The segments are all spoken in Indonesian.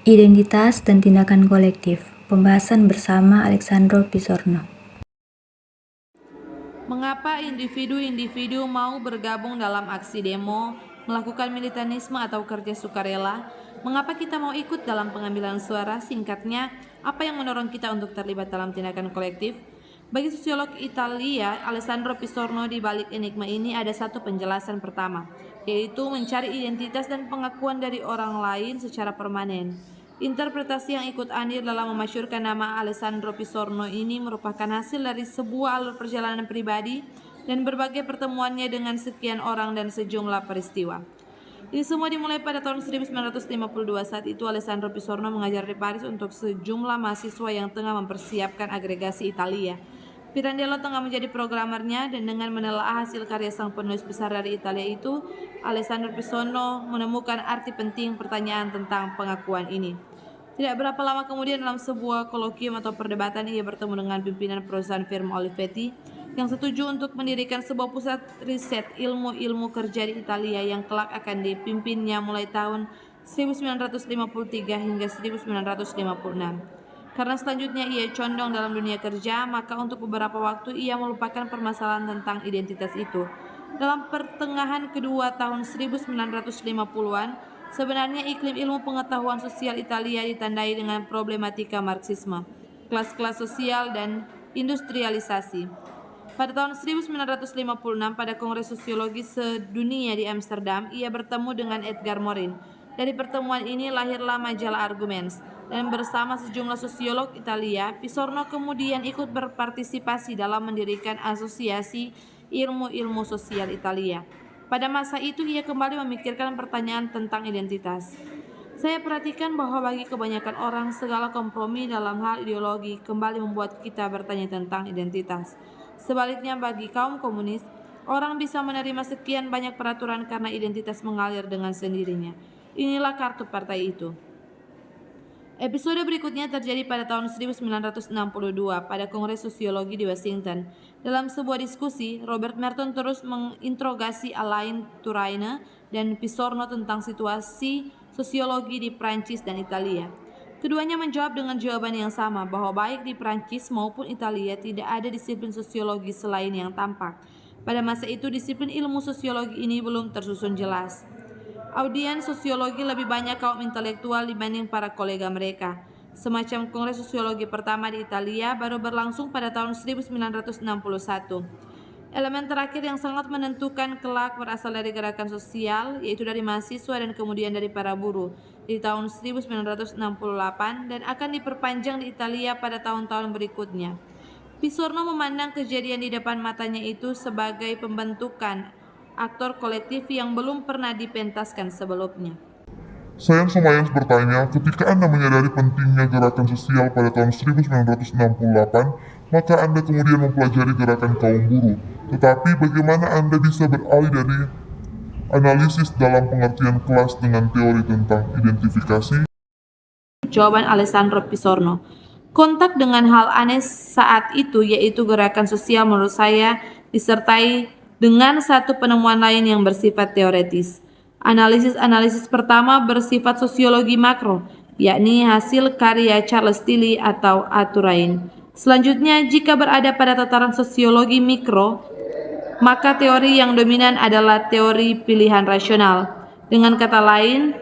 Identitas dan tindakan kolektif. Pembahasan bersama Alessandro Pisorno. Mengapa individu-individu mau bergabung dalam aksi demo, melakukan militanisme atau kerja sukarela? Mengapa kita mau ikut dalam pengambilan suara? Singkatnya, apa yang mendorong kita untuk terlibat dalam tindakan kolektif? Bagi sosiolog Italia, Alessandro Pisorno, di balik enigma ini ada satu penjelasan pertama, yaitu mencari identitas dan pengakuan dari orang lain secara permanen. Interpretasi yang ikut andil dalam memasyurkan nama Alessandro Pisorno ini merupakan hasil dari sebuah alur perjalanan pribadi dan berbagai pertemuannya dengan sekian orang dan sejumlah peristiwa. Ini semua dimulai pada tahun 1952. Saat itu Alessandro Pisorno mengajar di Paris untuk sejumlah mahasiswa yang tengah mempersiapkan agregasi Italia. Pirandello tengah menjadi programmernya, dan dengan menelaah hasil karya sang penulis besar dari Italia itu, Alessandro Pisorno menemukan arti penting pertanyaan tentang pengakuan ini. Tidak berapa lama kemudian, dalam sebuah kolokium atau perdebatan, ia bertemu dengan pimpinan perusahaan firma Olivetti yang setuju untuk mendirikan sebuah pusat riset ilmu-ilmu kerja di Italia yang kelak akan dipimpinnya mulai tahun 1953 hingga 1956. Karena selanjutnya ia condong dalam dunia kerja, maka untuk beberapa waktu ia melupakan permasalahan tentang identitas itu. Dalam pertengahan kedua tahun 1950-an, sebenarnya iklim ilmu pengetahuan sosial Italia ditandai dengan problematika Marxisme, kelas-kelas sosial, dan industrialisasi. Pada tahun 1956, pada Kongres Sosiologi Sedunia di Amsterdam, ia bertemu dengan Edgar Morin. Dari pertemuan ini lahirlah majalah Arguments, dan bersama sejumlah sosiolog Italia, Pisorno kemudian ikut berpartisipasi dalam mendirikan Asosiasi Ilmu-Ilmu Sosial Italia. Pada masa itu ia kembali memikirkan pertanyaan tentang identitas. Saya perhatikan bahwa bagi kebanyakan orang, segala kompromi dalam hal ideologi kembali membuat kita bertanya tentang identitas. Sebaliknya, bagi kaum komunis, orang bisa menerima sekian banyak peraturan karena identitas mengalir dengan sendirinya. Inilah kartu partai itu. Episode berikutnya terjadi pada tahun 1962 pada Kongres Sosiologi di Washington. Dalam sebuah diskusi, Robert Merton terus menginterogasi Alain Touraine dan Pisorno tentang situasi sosiologi di Prancis dan Italia. Keduanya menjawab dengan jawaban yang sama, bahwa baik di Prancis maupun Italia tidak ada disiplin sosiologi selain yang tampak. Pada masa itu, disiplin ilmu sosiologi ini belum tersusun jelas. Audiens sosiologi lebih banyak kaum intelektual dibanding para kolega mereka. Semacam kongres sosiologi pertama di Italia baru berlangsung pada tahun 1961. Elemen terakhir yang sangat menentukan kelak berasal dari gerakan sosial, yaitu dari mahasiswa dan kemudian dari para buruh di tahun 1968 dan akan diperpanjang di Italia pada tahun-tahun berikutnya. Pisorno memandang kejadian di depan matanya itu sebagai pembentukan aktor kolektif yang belum pernah dipentaskan sebelumnya. Saya Sumayans bertanya, ketika Anda menyadari pentingnya gerakan sosial pada tahun 1968, maka Anda kemudian mempelajari gerakan kaum buruh. Tetapi bagaimana Anda bisa beralih dari analisis dalam pengertian kelas dengan teori tentang identifikasi? Jawaban Alessandro Pisorno. Kontak dengan hal aneh saat itu, yaitu gerakan sosial, menurut saya disertai dengan satu penemuan lain yang bersifat teoretis. Analisis pertama bersifat sosiologi makro, yakni hasil karya Charles Tilly atau Touraine. Selanjutnya, jika berada pada tataran sosiologi mikro, maka teori yang dominan adalah teori pilihan rasional. Dengan kata lain,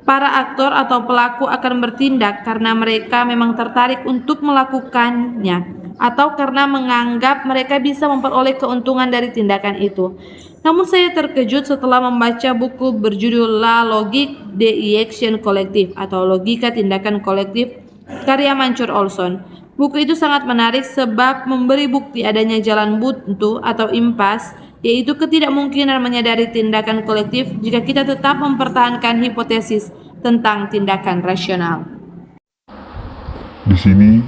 para aktor atau pelaku akan bertindak karena mereka memang tertarik untuk melakukannya, atau karena menganggap mereka bisa memperoleh keuntungan dari tindakan itu. Namun saya terkejut setelah membaca buku berjudul La Logique de l'Action Collective atau Logika Tindakan Kolektif karya Mancur Olson. Buku itu sangat menarik sebab memberi bukti adanya jalan buntu atau impas, yaitu ketidakmungkinan menyadari tindakan kolektif jika kita tetap mempertahankan hipotesis tentang tindakan rasional. Di sini,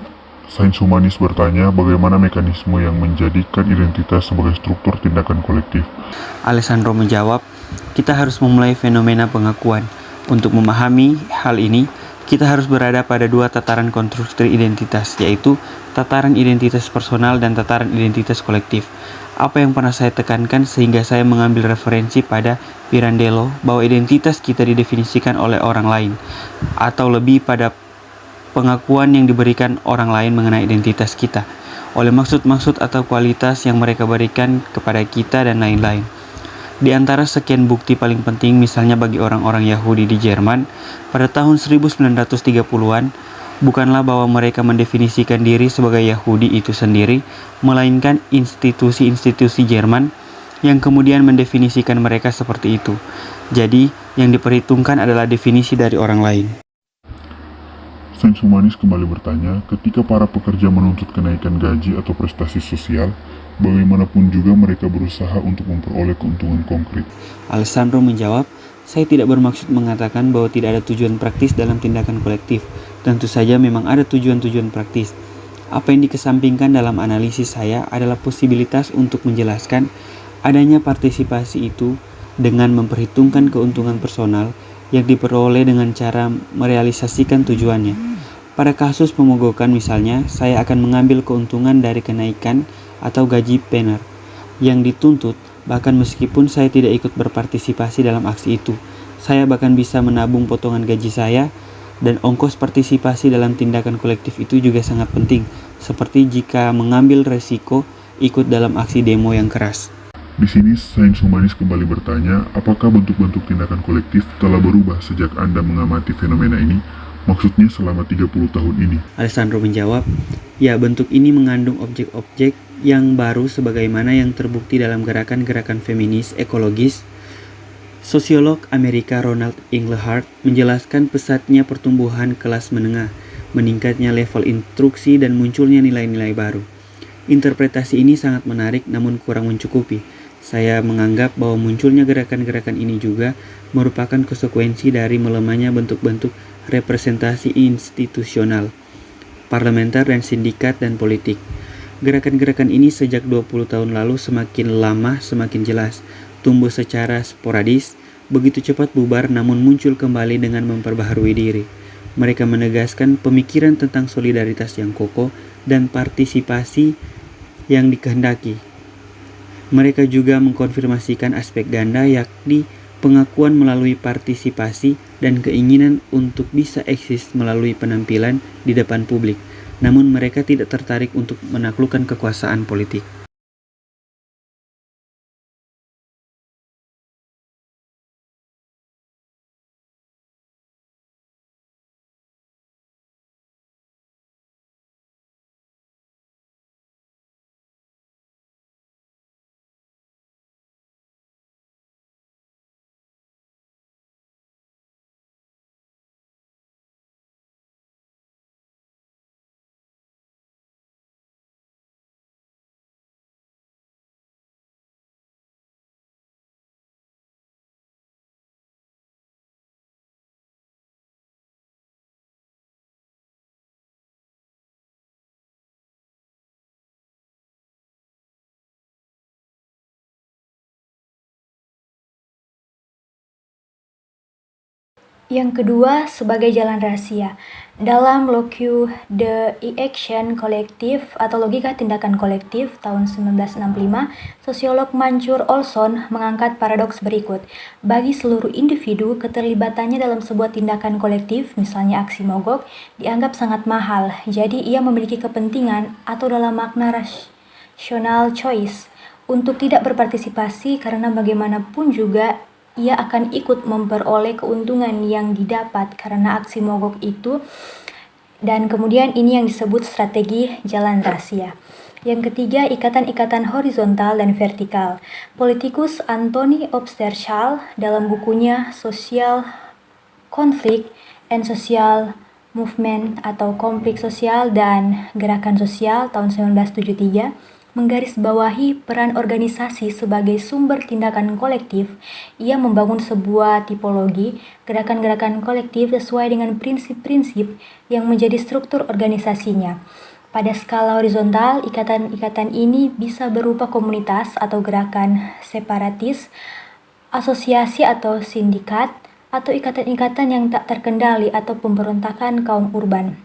sains humanis bertanya bagaimana mekanisme yang menjadikan identitas sebagai struktur tindakan kolektif. Alessandro menjawab, kita harus memulai fenomena pengakuan. Untuk memahami hal ini, kita harus berada pada dua tataran konstruksi identitas, yaitu tataran identitas personal dan tataran identitas kolektif. Apa yang pernah saya tekankan sehingga saya mengambil referensi pada Pirandello bahwa identitas kita didefinisikan oleh orang lain, atau lebih pada pengakuan yang diberikan orang lain mengenai identitas kita, oleh maksud-maksud atau kualitas yang mereka berikan kepada kita dan lain-lain. Di antara sekian bukti paling penting misalnya bagi orang-orang Yahudi di Jerman pada tahun 1930-an, bukanlah bahwa mereka mendefinisikan diri sebagai Yahudi itu sendiri, melainkan institusi-institusi Jerman yang kemudian mendefinisikan mereka seperti itu. Jadi, yang diperhitungkan adalah definisi dari orang lain. Sains humanis kembali bertanya, ketika para pekerja menuntut kenaikan gaji atau prestasi sosial, bagaimanapun juga mereka berusaha untuk memperoleh keuntungan konkret. Alessandro menjawab, saya tidak bermaksud mengatakan bahwa tidak ada tujuan praktis dalam tindakan kolektif. Tentu saja memang ada tujuan-tujuan praktis. Apa yang dikesampingkan dalam analisis saya adalah posibilitas untuk menjelaskan adanya partisipasi itu dengan memperhitungkan keuntungan personal yang diperoleh dengan cara merealisasikan tujuannya. Pada kasus pemogokan misalnya, saya akan mengambil keuntungan dari kenaikan atau gaji penner yang dituntut, bahkan meskipun saya tidak ikut berpartisipasi dalam aksi itu. Saya bahkan bisa menabung potongan gaji saya, dan ongkos partisipasi dalam tindakan kolektif itu juga sangat penting, seperti jika mengambil resiko ikut dalam aksi demo yang keras. Di sini, sains humanis kembali bertanya, apakah bentuk-bentuk tindakan kolektif telah berubah sejak Anda mengamati fenomena ini? Maksudnya selama 30 tahun ini. Alessandro menjawab, ya, bentuk ini mengandung objek-objek yang baru sebagaimana yang terbukti dalam gerakan-gerakan feminis ekologis. Sosiolog Amerika Ronald Inglehart menjelaskan pesatnya pertumbuhan kelas menengah, meningkatnya level instruksi dan munculnya nilai-nilai baru. Interpretasi ini sangat menarik namun kurang mencukupi. Saya menganggap bahwa munculnya gerakan-gerakan ini juga merupakan konsekuensi dari melemahnya bentuk-bentuk representasi institusional, parlementer dan sindikat dan politik. Gerakan-gerakan ini sejak 20 tahun lalu semakin lama semakin jelas, tumbuh secara sporadis, begitu cepat bubar namun muncul kembali dengan memperbaharui diri. Mereka menegaskan pemikiran tentang solidaritas yang kokoh dan partisipasi yang dikehendaki. Mereka juga mengkonfirmasikan aspek ganda, yakni pengakuan melalui partisipasi dan keinginan untuk bisa eksis melalui penampilan di depan publik. Namun mereka tidak tertarik untuk menaklukkan kekuasaan politik. Yang kedua, sebagai jalan rahasia. Dalam Locke the Action Collective atau Logika Tindakan Kolektif tahun 1965, sosiolog Mancur Olson mengangkat paradoks berikut. Bagi seluruh individu, keterlibatannya dalam sebuah tindakan kolektif, misalnya aksi mogok, dianggap sangat mahal. Jadi ia memiliki kepentingan atau dalam makna rational choice untuk tidak berpartisipasi karena bagaimanapun juga ia akan ikut memperoleh keuntungan yang didapat karena aksi mogok itu, dan kemudian ini yang disebut strategi jalan rahasia. Yang ketiga, ikatan-ikatan horizontal dan vertikal. Politikus Anthony Obsterschall dalam bukunya Social Conflict and Social Movement atau Konflik Sosial dan Gerakan Sosial tahun 1973 menggarisbawahi peran organisasi sebagai sumber tindakan kolektif. Ia membangun sebuah tipologi gerakan-gerakan kolektif sesuai dengan prinsip-prinsip yang menjadi struktur organisasinya. Pada skala horizontal, ikatan-ikatan ini bisa berupa komunitas atau gerakan separatis, asosiasi atau sindikat, atau ikatan-ikatan yang tak terkendali atau pemberontakan kaum urban.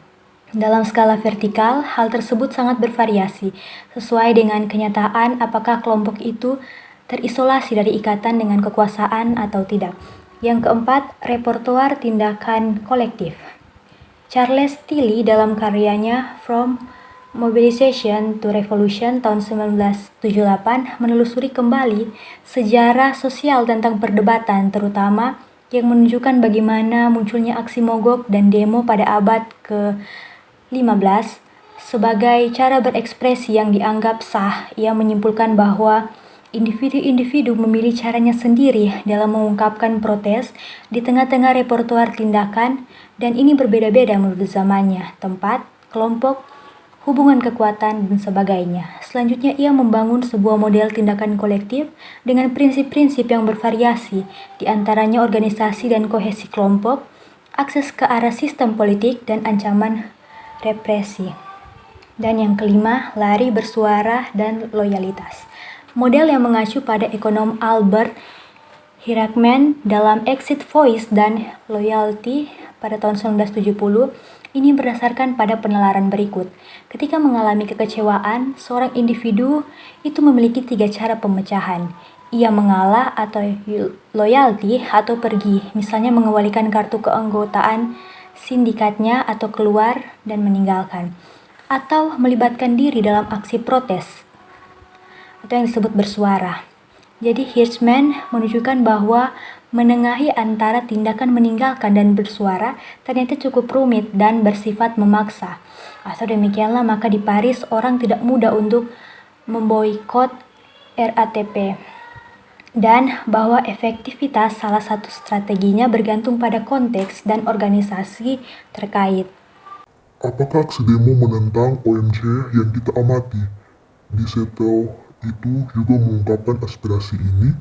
Dalam skala vertikal, hal tersebut sangat bervariasi, sesuai dengan kenyataan apakah kelompok itu terisolasi dari ikatan dengan kekuasaan atau tidak. Yang keempat, repertoar tindakan kolektif. Charles Tilly dalam karyanya From Mobilization to Revolution tahun 1978 menelusuri kembali sejarah sosial tentang perdebatan, terutama yang menunjukkan bagaimana munculnya aksi mogok dan demo pada abad ke-15 sebagai cara berekspresi yang dianggap sah. Ia menyimpulkan bahwa individu-individu memilih caranya sendiri dalam mengungkapkan protes di tengah-tengah repertoar tindakan, dan ini berbeda-beda menurut zamannya, tempat, kelompok, hubungan kekuatan, dan sebagainya. Selanjutnya, ia membangun sebuah model tindakan kolektif dengan prinsip-prinsip yang bervariasi, di antaranya organisasi dan kohesi kelompok, akses ke arah sistem politik, dan ancaman represi. Dan yang kelima, lari, bersuara, dan loyalitas. Model yang mengacu pada ekonom Albert Hirachman dalam Exit Voice dan Loyalty pada tahun 1970, ini berdasarkan pada penelaran berikut. Ketika mengalami kekecewaan, seorang individu itu memiliki 3 cara pemecahan. Ia mengalah atau loyalty atau pergi, misalnya mengembalikan kartu keanggotaan sindikatnya atau keluar dan meninggalkan, atau melibatkan diri dalam aksi protes atau yang disebut bersuara. Jadi Hirschman menunjukkan bahwa menengahi antara tindakan meninggalkan dan bersuara ternyata cukup rumit dan bersifat memaksa. Atau demikianlah maka di Paris orang tidak mudah untuk memboikot RATP. Dan bahwa efektivitas salah satu strateginya bergantung pada konteks dan organisasi terkait. Apakah aksi demo menentang OMC yang kita amati di Seattle itu juga mengungkapkan aspirasi ini?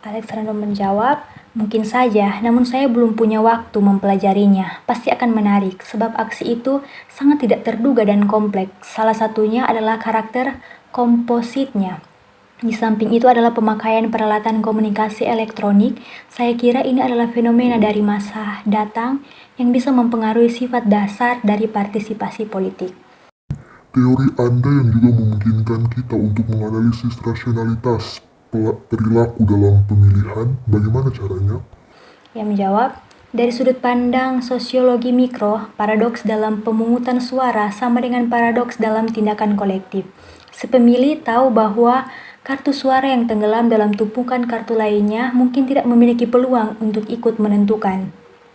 Alex Random menjawab, mungkin saja, namun saya belum punya waktu mempelajarinya. Pasti akan menarik, sebab aksi itu sangat tidak terduga dan kompleks. Salah satunya adalah karakter kompositnya. Di samping itu adalah pemakaian peralatan komunikasi elektronik. Saya kira ini adalah fenomena dari masa datang yang bisa mempengaruhi sifat dasar dari partisipasi politik. Teori Anda yang juga memungkinkan kita untuk menganalisis rasionalitas perilaku dalam pemilihan, bagaimana caranya? Ia menjawab, dari sudut pandang sosiologi mikro, paradoks dalam pemungutan suara sama dengan paradoks dalam tindakan kolektif. Si pemilih tahu bahwa kartu suara yang tenggelam dalam tumpukan kartu lainnya mungkin tidak memiliki peluang untuk ikut menentukan.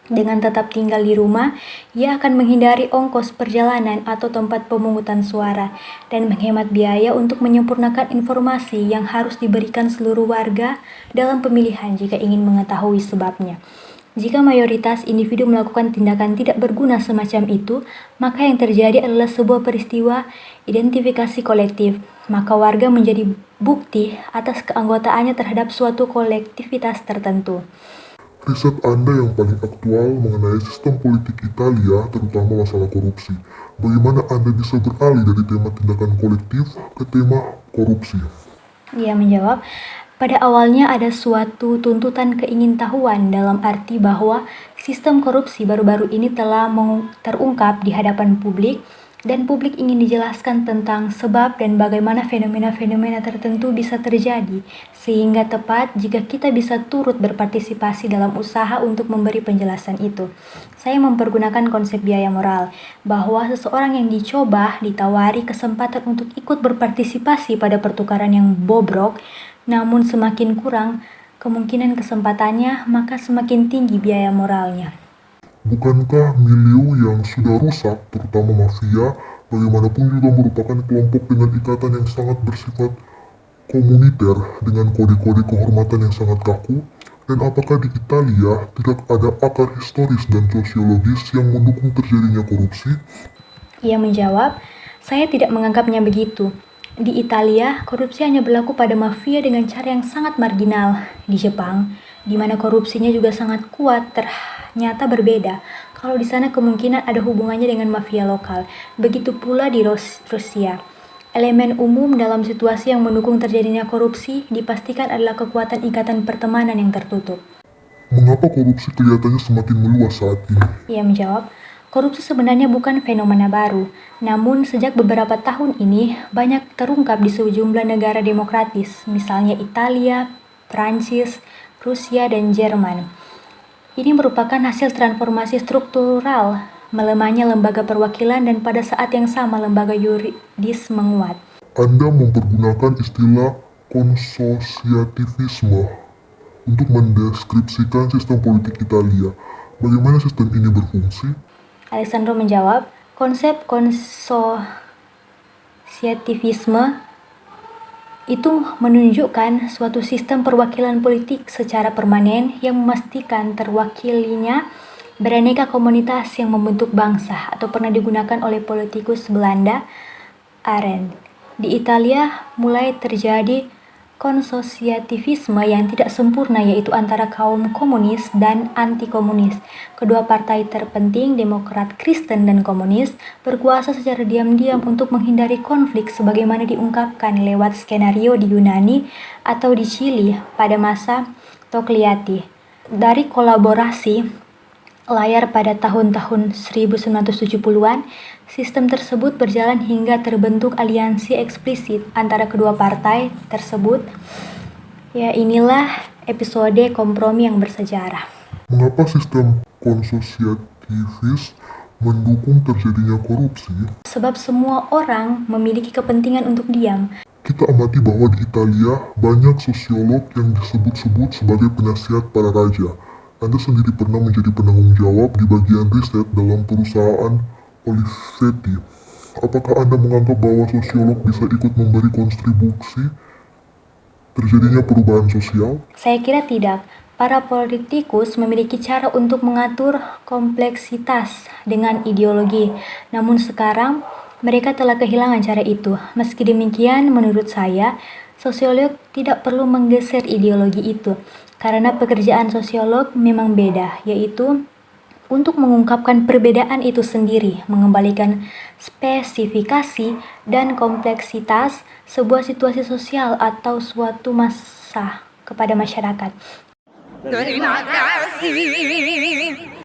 Dengan tetap tinggal di rumah, ia akan menghindari ongkos perjalanan atau tempat pemungutan suara dan menghemat biaya untuk menyempurnakan informasi yang harus diberikan seluruh warga dalam pemilihan jika ingin mengetahui sebabnya. Jika mayoritas individu melakukan tindakan tidak berguna semacam itu, maka yang terjadi adalah sebuah peristiwa identifikasi kolektif. Maka warga menjadi bukti atas keanggotaannya terhadap suatu kolektivitas tertentu. Riset Anda yang paling aktual mengenai sistem politik Italia, terutama masalah korupsi. Bagaimana Anda bisa beralih dari tema tindakan kolektif ke tema korupsi? Ia menjawab, pada awalnya ada suatu tuntutan keingintahuan dalam arti bahwa sistem korupsi baru-baru ini telah terungkap di hadapan publik dan publik ingin dijelaskan tentang sebab dan bagaimana fenomena-fenomena tertentu bisa terjadi, sehingga tepat jika kita bisa turut berpartisipasi dalam usaha untuk memberi penjelasan itu. Saya mempergunakan konsep biaya moral, bahwa seseorang yang dicoba ditawari kesempatan untuk ikut berpartisipasi pada pertukaran yang bobrok, namun semakin kurang kemungkinan kesempatannya, maka semakin tinggi biaya moralnya. Bukankah milieu yang sudah rusak, terutama mafia, bagaimanapun juga merupakan kelompok dengan ikatan yang sangat bersifat komuniter dengan kode-kode kehormatan yang sangat kaku? Dan apakah di Italia tidak ada akar historis dan sosiologis yang mendukung terjadinya korupsi? Ia menjawab, saya tidak menganggapnya begitu. Di Italia, korupsi hanya berlaku pada mafia dengan cara yang sangat marginal. Di Jepang, di mana korupsinya juga sangat kuat, ternyata berbeda. Kalau di sana kemungkinan ada hubungannya dengan mafia lokal. Begitu pula di Rusia. Elemen umum dalam situasi yang mendukung terjadinya korupsi dipastikan adalah kekuatan ikatan pertemanan yang tertutup. Mengapa korupsi kelihatannya semakin meluas saat ini? Ia menjawab, Korupsi sebenarnya bukan fenomena baru, namun sejak beberapa tahun ini banyak terungkap di sejumlah negara demokratis, misalnya Italia, Prancis, Rusia, dan Jerman. Ini merupakan hasil transformasi struktural, melemahnya lembaga perwakilan dan pada saat yang sama lembaga yuridis menguat. Anda mempergunakan istilah konsosiativisme untuk mendeskripsikan sistem politik Italia. Bagaimana sistem ini berfungsi? Alessandro menjawab, konsep konsosiativisme itu menunjukkan suatu sistem perwakilan politik secara permanen yang memastikan terwakilinya beraneka komunitas yang membentuk bangsa atau pernah digunakan oleh politikus Belanda, Arendt. Di Italia mulai terjadi konsosiativisme yang tidak sempurna, yaitu antara kaum komunis dan anti-komunis. Kedua partai terpenting, Demokrat Kristen dan Komunis, berkuasa secara diam-diam untuk menghindari konflik sebagaimana diungkapkan lewat skenario di Yunani atau di Chili pada masa Togliatti. Dari kolaborasi layar pada tahun-tahun 1970-an, sistem tersebut berjalan hingga terbentuk aliansi eksplisit antara kedua partai tersebut. Ya, inilah episode kompromi yang bersejarah. Mengapa sistem konsosiativis mendukung terjadinya korupsi? Sebab semua orang memiliki kepentingan untuk diam. Kita amati bahwa di Italia banyak sosiolog yang disebut-sebut sebagai penasihat para raja. Anda sendiri pernah menjadi penanggung jawab di bagian riset dalam perusahaan Olivetti. Apakah Anda menganggap bahwa sosiolog bisa ikut memberi kontribusi terjadinya perubahan sosial? Saya kira tidak. Para politikus memiliki cara untuk mengatur kompleksitas dengan ideologi. Namun sekarang mereka telah kehilangan cara itu. Meski demikian, menurut saya, sosiolog tidak perlu menggeser ideologi itu. Karena pekerjaan sosiolog memang beda, yaitu untuk mengungkapkan perbedaan itu sendiri, mengembalikan spesifikasi dan kompleksitas sebuah situasi sosial atau suatu masa kepada masyarakat. Terima kasih.